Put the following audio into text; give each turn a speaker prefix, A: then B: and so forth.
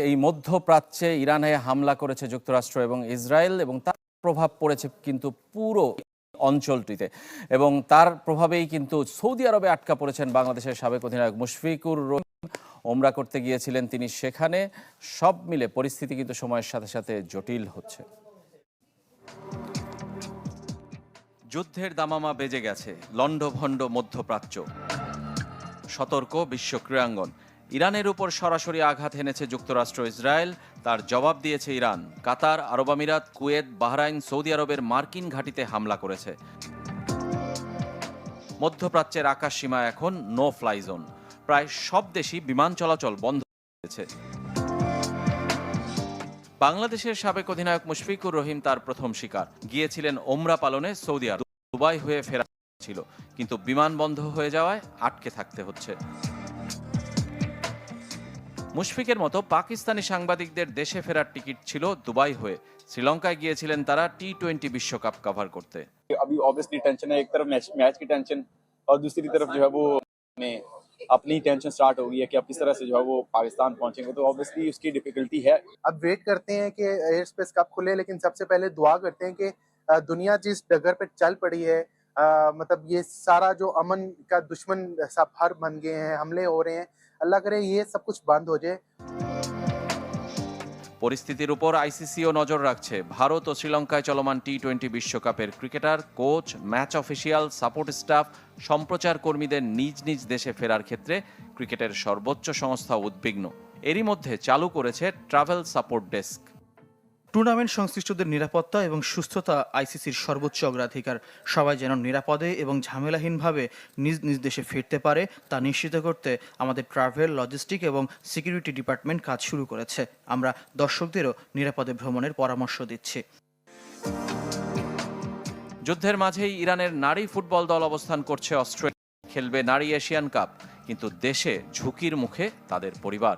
A: এই মধ্যপ্রাচ্যে ইরানে হামলা করেছে যুক্তরাষ্ট্র এবং ইসরায়েল এবং তার প্রভাব পড়েছে কিন্তু পুরো অঞ্চলটিতে এবং তার প্রভাবেই কিন্তু সৌদি আরবে আটকা পড়েছেন বাংলাদেশের সাবেক অধিনায়ক মুশফিকুর রহিম। ওমরা করতে গিয়েছিলেন তিনি সেখানে। সব মিলে পরিস্থিতি কিন্তু সময়ের সাথে সাথে জটিল হচ্ছে। যুদ্ধের দামামা বেজে গেছে লণ্ডভণ্ড মধ্যপ্রাচ্য। সতর্ক বিশ্ব ক্রীড়াঙ্গন। ইরানের উপর সরাসরি আঘাত হেনেছে যুক্তরাষ্ট্র ইসরায়েল, তার জবাব দিয়েছে ইরান। কাতার, আরব আমিরাত, কুয়েত, বাহরাইন, সৌদি আরবের মার্কিন ঘাঁটিতে হামলা করেছে। মধ্যপ্রাচ্যের আকাশ সীমা এখন নো ফ্লাই জোন। প্রায় সব দেশই বিমান চলাচল বন্ধ হয়েছে। বাংলাদেশের সাবেক অধিনায়ক মুশফিকুর রহিম তার প্রথম শিকার। গিয়েছিলেন ওমরা পালনে সৌদি আরব। দুবাই হয়ে ফেরা ছিল, কিন্তু বিমান বন্ধ হয়ে যাওয়ায় আটকে থাকতে হচ্ছে। মুশফিকের মতো পাকিস্তানি সাংবাদিকদের দেশে ফেরার টিকিট ছিল দুবাই হয়ে। শ্রীলঙ্কায় গিয়েছিলেন তারা টি-20 বিশ্বকাপ কভার করতে।
B: अभी ऑब्वियसली टेंशन है, एक तरफ मैच की टेंशन और दूसरी तरफ जो है वो अपनी टेंशन स्टार्ट हो गई है कि अब किस तरह से जो है वो पाकिस्तान पहुंचेंगे, तो ऑब्वियसली उसकी डिफिकल्टी है।
C: अब वेट करते हैं कि एयर स्पेस कब खुले, लेकिन सबसे पहले दुआ करते हैं कि दुनिया जिस डगर पे चल पड़ी है, मतलब ये सारा जो अमन का दुश्मन सब हर बन गए हैं, हमले हो रहे हैं, अल्लाह करे ये सब कुछ बंद हो जाए।
A: পরিস্থিতির উপর আইসিসিও নজর রাখছে। ভারত ও শ্রীলঙ্কায় চলমান টি-20 বিশ্বকাপের cricketer, coach, match official, support staff, সম্প্রচার কর্মীদের নিজ নিজ দেশে ফেরার ক্ষেত্রে ক্রিকেটের সর্বোচ্চ সংস্থা উদ্বিগ্ন। এরই মধ্যে চালু করেছে ট্রাভেল সাপোর্ট ডেস্ক।
D: টুর্নামেন্ট সংশ্লিষ্টদের নিরাপত্তা এবং সুস্থতা আইসিসির সর্বোচ্চ অগ্রাধিকার। সবাই যেন নিরাপদে এবং ঝামেলাহীনভাবে নিজ নিজ দেশে ফিরতে পারে তা নিশ্চিত করতে আমাদের ট্রাভেল, লজিস্টিক এবং সিকিউরিটি ডিপার্টমেন্ট কাজ শুরু করেছে। আমরা দর্শকদেরও নিরাপদে ভ্রমণের পরামর্শ দিচ্ছি।
A: যুদ্ধের মাঝেই ইরানের নারী ফুটবল দল অবস্থান করছে অস্ট্রেলিয়া। খেলবে নারী এশিয়ান কাপ, কিন্তু দেশে ঝুঁকির মুখে তাদের পরিবার।